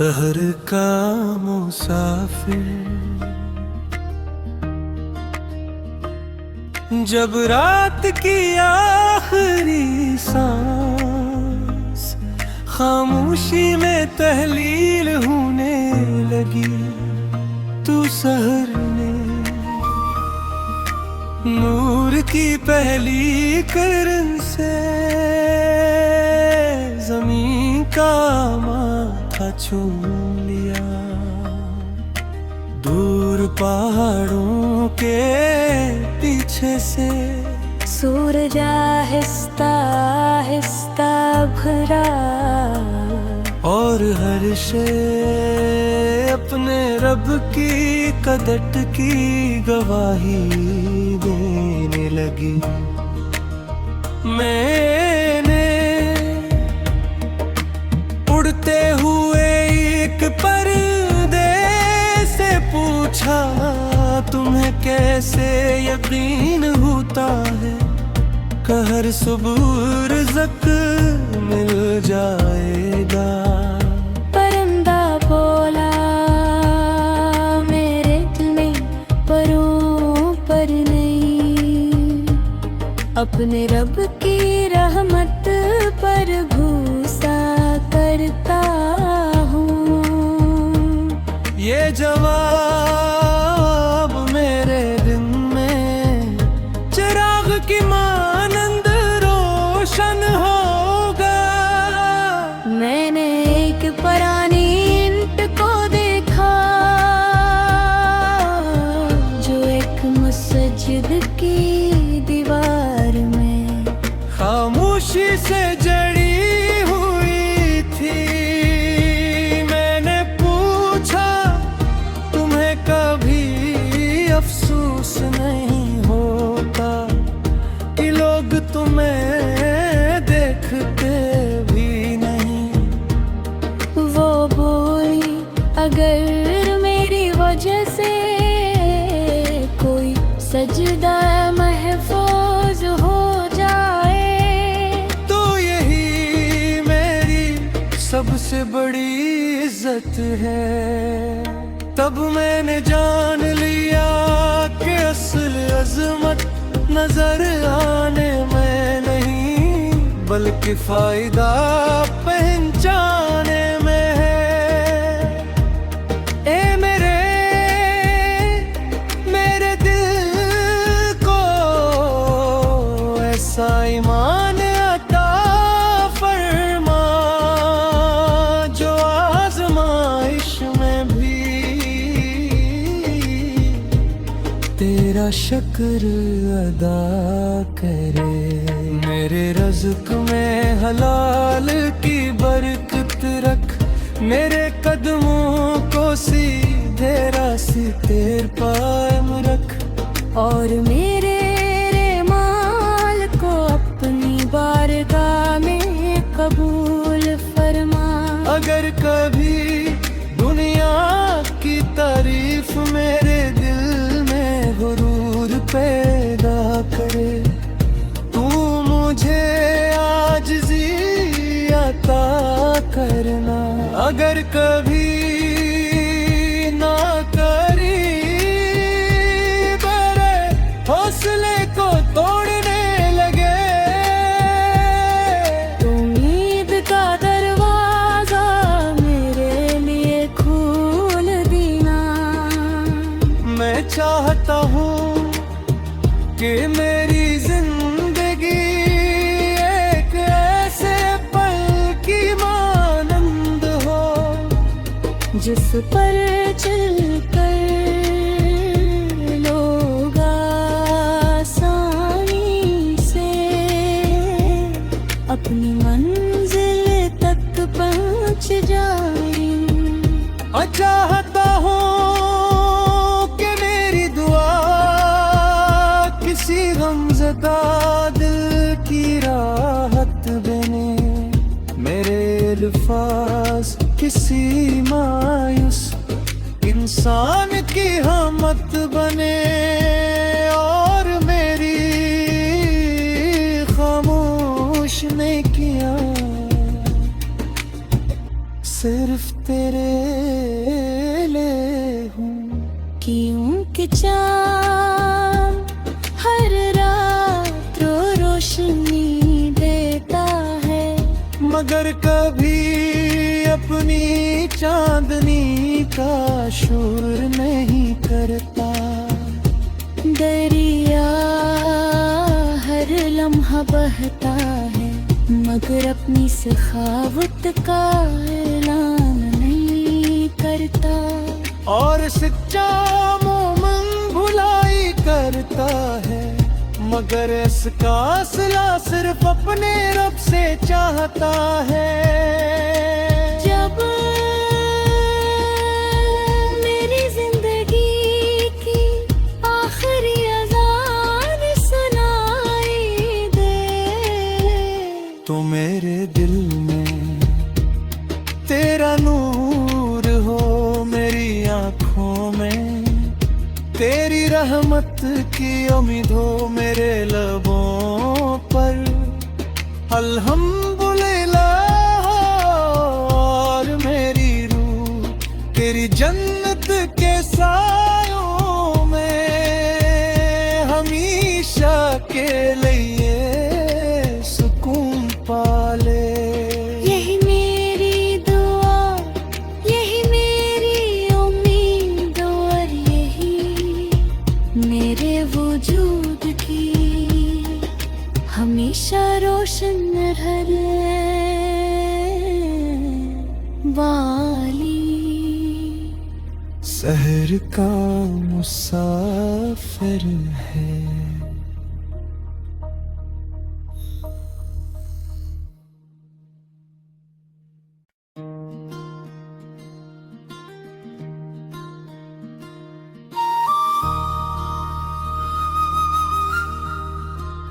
शहर का मुसाफिर जब रात की आखिरी सांस खामोशी में तहलील होने लगी, तू शहर में नूर की पहली किरण से जमीन का माथा छू लिया। दूर पहाड़ों के पीछे से सूरज आहिस्ता आहिस्ता भरा और हर शय अपने रब की कदट की गवाही देने लगी। मैंने उड़ते हुए एक पर्दे से पूछा, तुम्हें कैसे यकीन होता है हर सुबह रिज़्क़ मिल जाएगा। परिंदा बोला मेरे दिल में परों पर नहीं, अपने रब की रहमत पर भूसा करता हूँ। ये जवाब मेरे दिन में चिराग की मानंद रोशन होगा। मैंने एक पुरानी ईंट को देखा जो एक मस्जिद की दीवार में खामोशी से जड़ी हुई थी। मैंने पूछा, तुम्हें कभी अफसोस नहीं होता कि लोग तुम्हें देखते भी नहीं? वो बोली, अगर मेरी वजह से कोई सजदा महफूज हो जाए तो यही मेरी सबसे बड़ी इज्जत है। तब मैंने जान लिया कि असल अजमत नजर आने में नहीं बल्कि फायदा पहचाने में है। ए मेरे दिल को ऐसा ईमान अता फरमा जो आज़माइश में भी तेरा शुक्र अदा करे। मेरे रज़्क़ में हलाल की बरकत रख, मेरे कदमों को सीधे रास्ते पायम रख और मेरे माल को अपनी बारगाह में कबूल फरमा। अगर कभी दुनिया की तारीफ मेरे दिल में गुरूर पैदा करे, तू मुझे आजिज़ी अता करना। अगर कभी ना करी मेरे हौसले को तोड़ने लगे, तो उम्मीद का दरवाजा मेरे लिए खोल देना। मैं चाहता हूँ कि मेरी जिंदगी एक ऐसे पल की मानंद हो जिस पर चलकर लोग आसानी से अपनी मंजिल तक पहुँच जाए। चाहता हूँ कि मेरी दुआ किसी गमज़दा दिल की राहत बने, मेरे अल्फाज किसी मायूस इंसान की हमत बने और मेरी खामोश ने किया सिर्फ तेरे हर रात रोशनी देता है, मगर कभी अपनी चांदनी का शोर नहीं करता। दरिया हर लम्हा बहता है, मगर अपनी सखावत का ऐलान नहीं करता। और सच्चा मोमिन भुलाई करता है, मगर इसका सिला सिर्फ अपने रब से चाहता है। जब मेरी जिंदगी की आखिरी अज़ान सुनाई दे, तो मेरे दिल में तेरा नूर हो, मेरी आँखों में तेरी रहमत की उम्मीद हो, मेरे लबों पर अल्हम्दुलिल्लाह, और मेरी रूह तेरी जन्नत के सायों में हमेशा के लिए सुकून पाले। यही मेरी दुआ, यही मेरी उम्मीद, और यही मेरे वजूद की हमेशा रोशन रहे वाली। शहर का मुसाफिर है।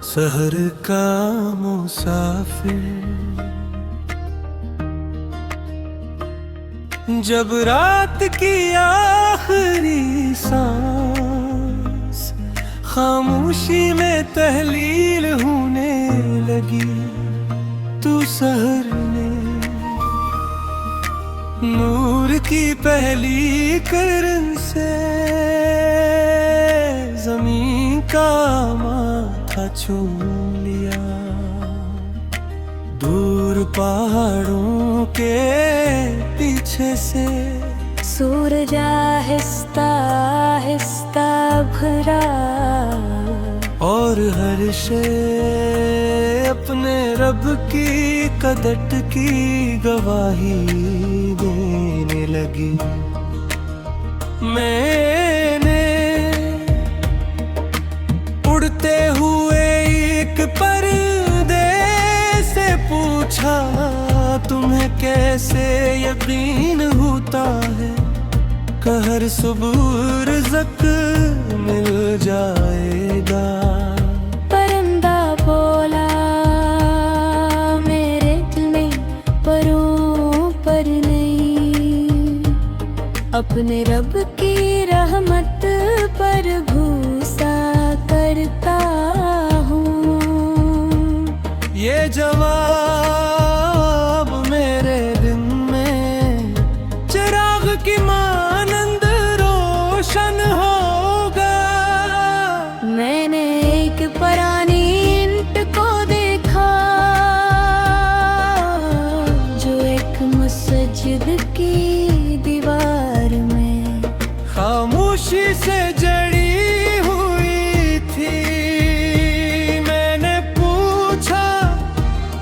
शहर का मुसाफिर जब रात की आखिरी सांस खामोशी में तहलील होने लगी, तू शहर में नूर की पहली किरण से जमीन का माथा छू लिया। दूर पहाड़ों के पीछे से सूरज आहिस्ता आहिस्ता भरा, और हर शे अपने रब की कदट की गवाही देने लगी। मैंने उड़ते हुए एक पर्दे से पूछा, तुम्हें कैसे यकीन होता है कहर सुबह रिज़्क़ मिल जाएगा। परिंदा बोला मेरे दिल में परों पर नहीं, अपने रब की रहमत पर भूसा करता हूँ। ये जवाब मेरे दिन में चिराग की मानंद रोशन होगा। मैंने एक पुरानी ईंट को देखा, जो एक मस्जिद की दीवार में खामोशी से जड़ी हुई थी। मैंने पूछा,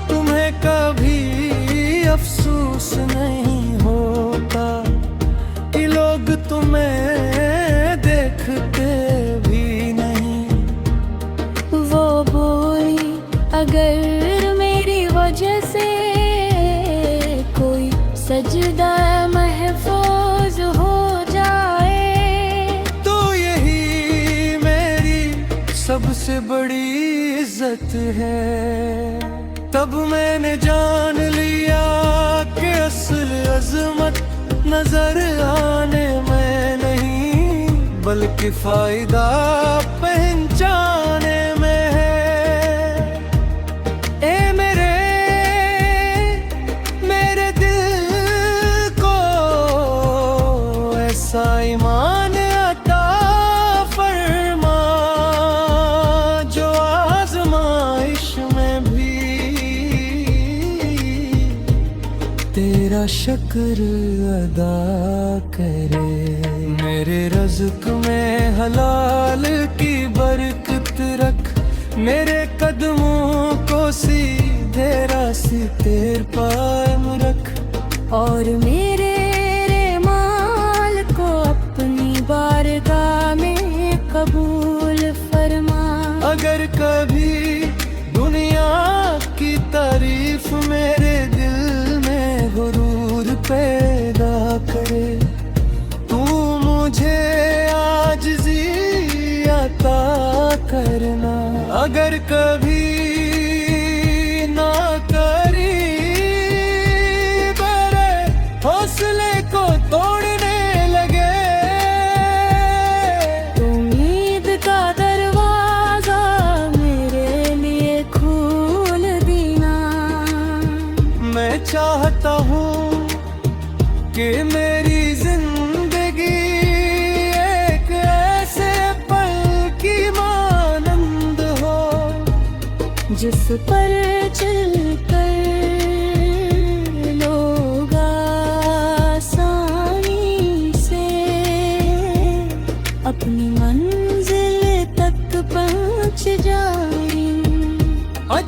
तुम्हें कभी अफसोस नहीं होता कि लोग तुम्हें देखते भी नहीं? वो बोली, अगर मेरी वजह से कोई सजदा महफूज हो जाए, तो यही मेरी सबसे बड़ी इज्जत है। तब मैंने जान लिया कि असल अजमत नजर आने में नहीं, बल्कि फायदा पहचाने में है। ए मेरे दिल को ऐसा ईमान अता फरमा शुक्र अदा करे। मेरे रज़्क में हलाल की बरकत रख, मेरे कदमों को सीधे रास्ते पायम रख। और मेरे माल को अपनी बारगाह में कबूल फरमा। अगर कभी दुनिया की तारीफ मेरे दिल में गुरूर पैदा करे, तू मुझे आजिज़ी अता करना। अगर कभी ना करी मेरे हौसले को तोड़ने लगे, तो उम्मीद का दरवाजा मेरे लिए खोल देना। मैं चाहता हूँ कि मेरी जिंदगी एक ऐसे पल की मानंद हो, जिस पर चल कर लोग आसानी से अपनी मंजिल तक पहुँच जाए।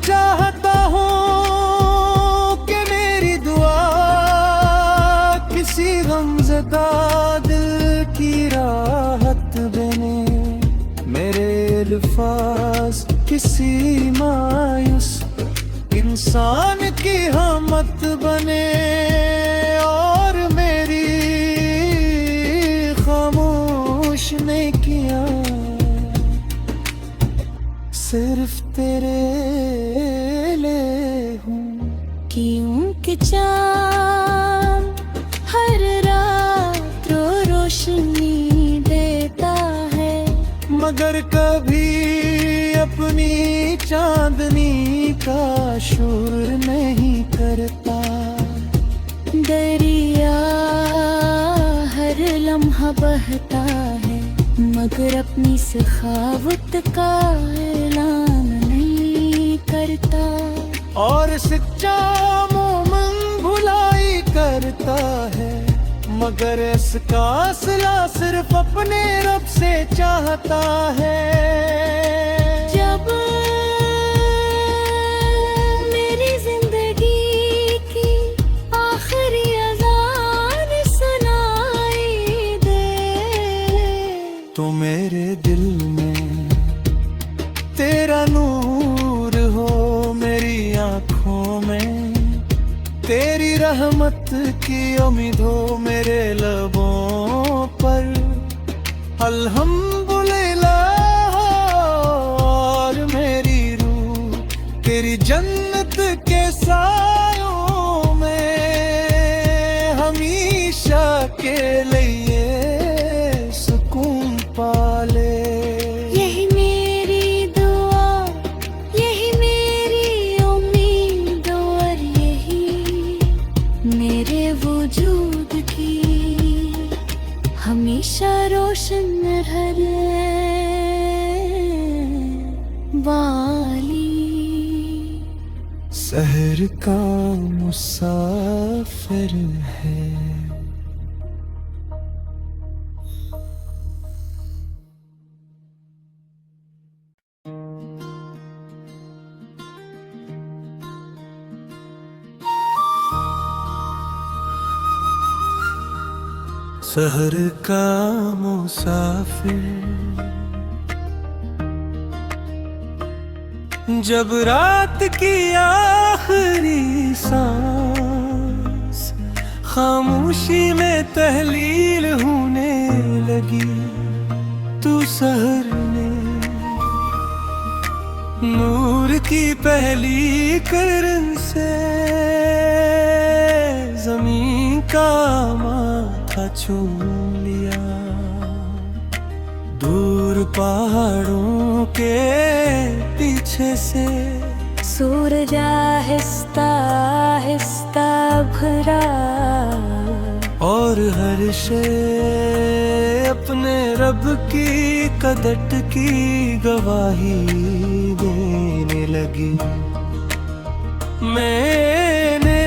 चाहता हूँ कि मेरी दुआ किसी गमज़दा दिल की राहत बने, मेरे अल्फाज किसी मायूस इंसान की हमत बने, और मेरी खामोश नेकियां सिर्फ तेरे लिए हूँ। क्योंकि चाँद हर रात रोशनी देता है, मगर कभी अपनी चांदनी का शुक्र नहीं करता। दरिया हर लम्हा बहता है, मगर अपनी सखावत का ऐलान नहीं करता। और सच्चा मोमिन भुलाई करता है, मगर इसका सिला सिर्फ अपने रब से चाहता है। जब मेरी जिंदगी की आखिरी अज़ान सुनाई दे, तो मेरे दिल में तेरा नूर हो, मेरी आँखों में तेरी रहमत की उम्मीद हो, मेरे लबों पर अल्हम्दुलिल्लाह, और मेरी रूह तेरी जन्नत के सायों में हमेशा के लिए सुकून पाले। यही मेरी दुआ, यही मेरी उम्मीद, और यही मेरे वजूद की हमेशा रोशन रहे वाली। शहर का मुसाफिर है। शहर का मुसाफिर जब रात की आखिरी सांस खामोशी में तहलील होने लगी, तू शहर में नूर की पहली किरण से जमीन का माथा छूम लिया। दूर पहाड़ों के पीछे से सूरज आहिस्ता आहिस्ता भरा, और हर शे अपने रब की कदट की गवाही देने लगी। मैंने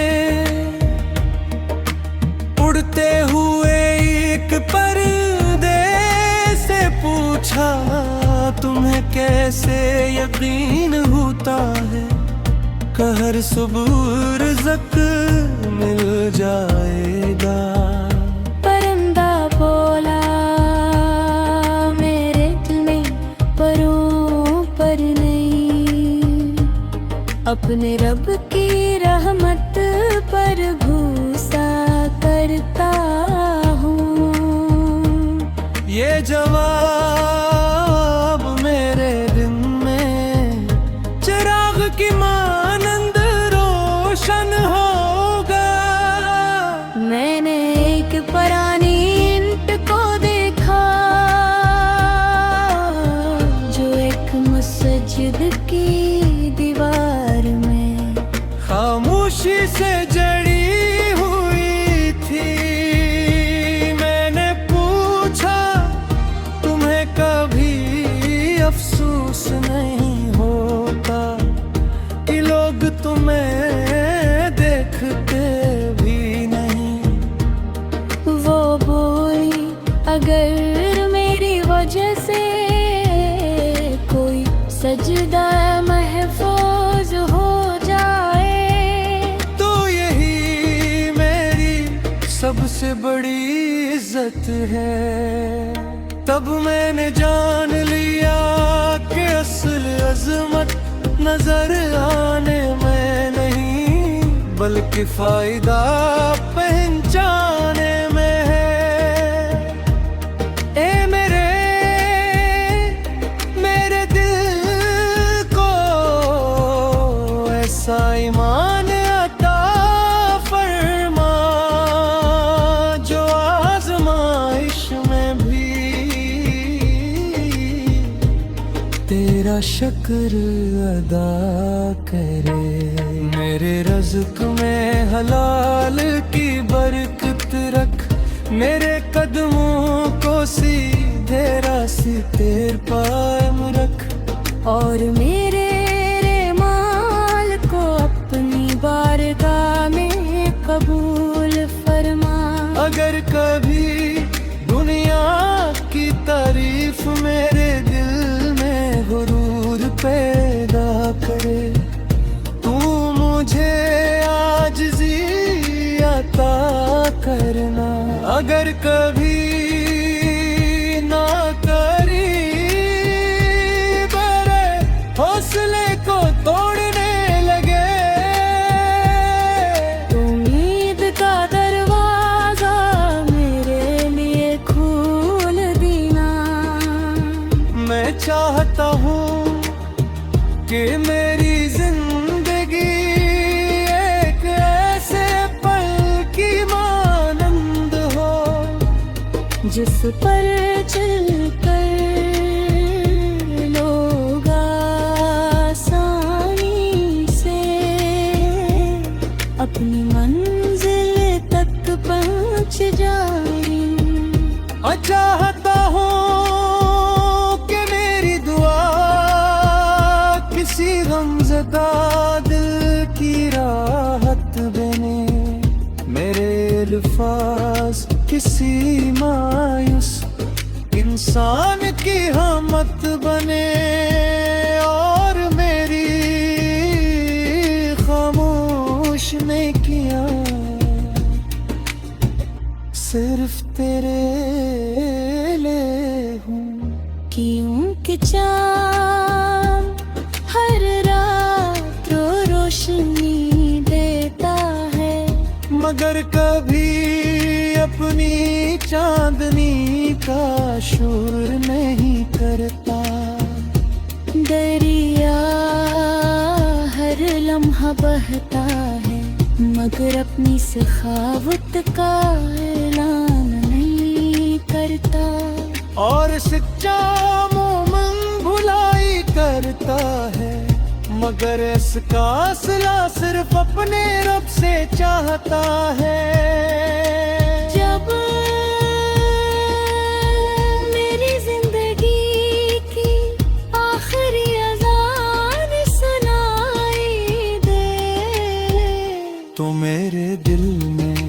सोते हुए एक पर्दे से पूछा, तुम्हें कैसे यकीन होता है कहर सुबह रिज़्क़ मिल जाएगा। परिंदा बोला मेरे दिल में परों पर नहीं, अपने रब की रहमत पर भूसा करता हूँ। ये जवाब मेरे दिन में चिराग की मानंद रोशन होगा। मैंने एक पुरानी ईंट को देखा जो एक मस्जिद की दीवार में खामोशी से जड़ी हुई थी। मैंने पूछा, तुम्हें कभी अफसोस नहीं होता कि लोग तुम्हें देखते भी नहीं? वो बोली, अगर मेरी वजह से कोई सजदा महफूज हो जाए तो यही मेरी सबसे बड़ी इज्जत है। तब मैंने जान लिया कि असल अजमत नजर आने में नहीं, बल्कि फायदा पहचाने में है। ए मेरे दिल को ऐसा ईमान अता फरमा जो आज़माइश में भी तेरा शुक्र अदा करे। मेरे रज़्क़ में हलाल की बरकत रख, मेरे कदमों को सीधे रास्ते पायम रख, और मेरे माल को अपनी बारगाह में कबूल फरमा। अगर कभी दुनिया की तारीफ मेरे दिल में गुरूर पैदा करे, तू मुझे आजिज़ी अता करना। अगर कभी ना करी मेरे हौसले को तोड़ने लगे, उम्मीद का दरवाजा मेरे लिए खोल देना। मैं चाहता हूँ कि मेरी जिंदगी एक ऐसे पल की मानंद हो जिस पर चलकर लोग आसानी से अपनी मंजिल तक पहुँच जाए। चाहता हूँ कि मेरी दुआ किसी गमज़दा दिल की राहत बने, मेरे अल्फाज किसी मायूस इंसान की हमत बने, और मेरी खामोश नेकियां सिर्फ तेरे लिए हूँ। क्योंकि चाँद हर रात रोशनी देता है, मगर कभी अपनी चांदनी का शुक्र नहीं करता। दरिया हर लम्हा बहता है, मगर अपनी सखावत का ऐलान नहीं करता। और सच्चा मोमिन भुलाई करता है, मगर इसका सिला सिर्फ अपने रब से चाहता है। जब मेरी जिंदगी की आखिरी अज़ान सुनाई दे, तो मेरे दिल में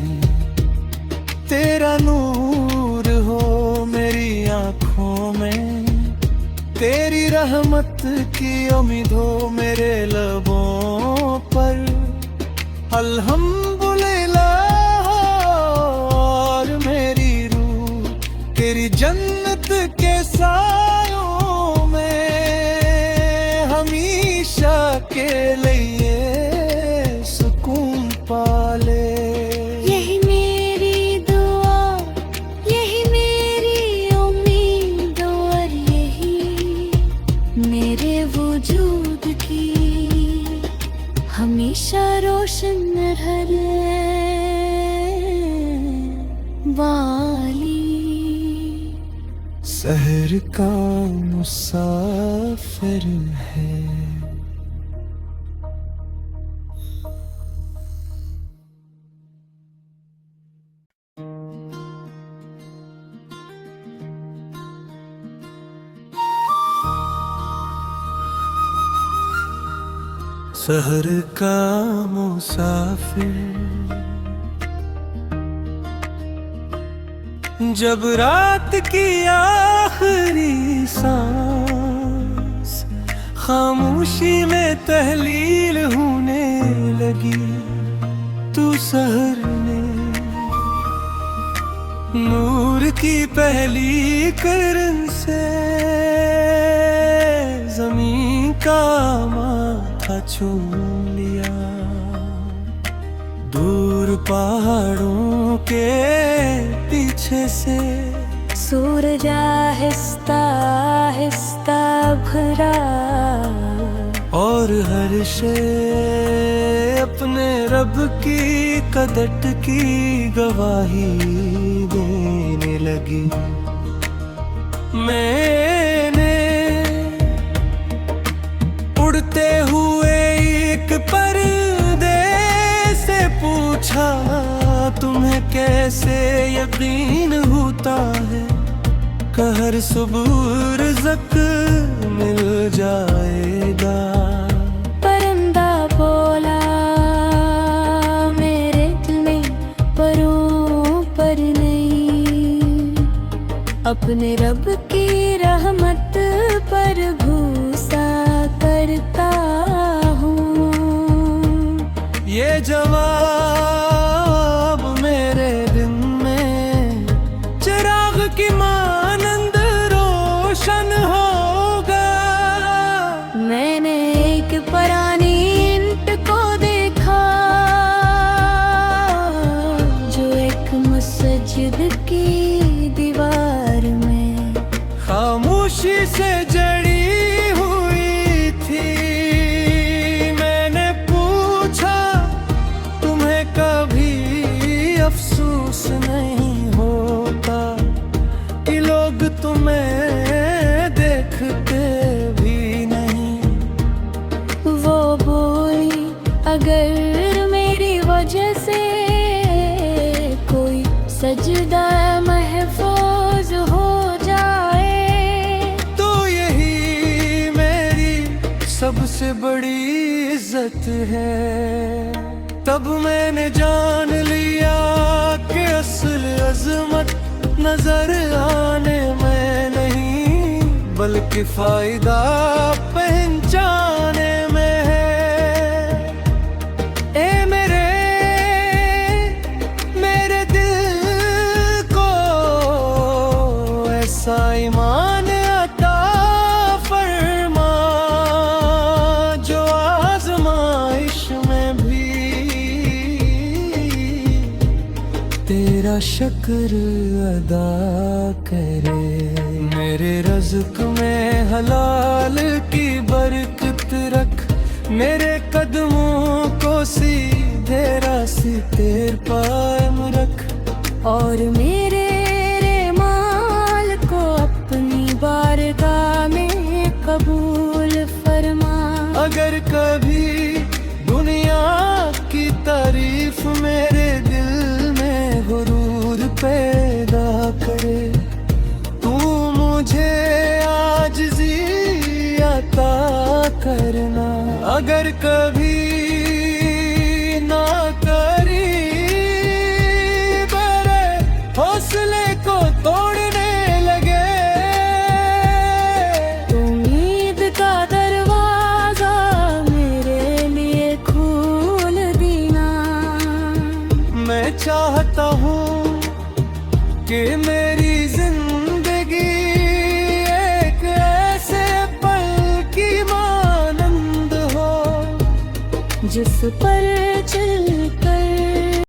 रहमत की उम्मीद हो मेरे लबों पर। अल्हम्दुलिल्लाह और मेरी रूह तेरी जन्नत के सायों में हमेशा के लिए सुकून पाले। यही मेरी दुआ, यही मेरी उम्मीद और यही मेरे वजूद की हमेशा रोशन रहे वाली। शहर का मुसाफिर है। शहर का मुसाफिर जब रात की आखिरी सांस खामोशी में तहलील होने लगी, तू शहर में नूर की पहली किरण से जमीन का माथा छू लिया। दूर पहाड़ों के पीछे से सूरज आहिस्ता आहिस्ता भरा और हर शे अपने रब की कदट की गवाही देने लगी। मैंने उड़ते हुए एक पर्दे से पूछा, तुम्हें कैसे यकीन होता है कहर सुबह रिज़्क़ मिल जाएगा। परिंदा बोला मेरे दिल में परों पर नहीं, अपने रब की रहमत पर भूसा करता हूँ। ये जवाब मेरे दिन में चिराग की मानंद रोशन होगा। मैंने एक पुरानी ईंट को देखा जो एक मस्जिद की दीवार में खामोशी से जड़ी हुई थी। मैंने पूछा, तुम्हें कभी अफसोस नहीं होता कि लोग तुम्हें देखते भी नहीं? वो बोली, अगर मेरी वजह से कोई सजदा महफूज हो जाए तो यही मेरी सबसे बड़ी इज्जत है। तब मैंने जान लिया कि असल अजमत नजर आने में नहीं बल्कि फायदा पहचाने में है। ए मेरे दिल को ऐसा ईमान अता फरमा जो आज़माइश में भी तेरा शुक्र अदा करे। मेरे रज़्क़ में हलाल की बरकत रख, मेरे कदमों को सीधे रास्ते पायम रख और मेरे माल को अपनी बारगाह में कबूल फरमा। अगर कभी दुनिया की तारीफ मेरे दिल में गुरूर पैदा करे, तू मुझे आजिज़ी अता करना। अगर कभी ना करी मेरे हौसले को तोड़ने लगे उम्मीद कि मेरी जिंदगी एक ऐसे पल की मानंद हो जिस पर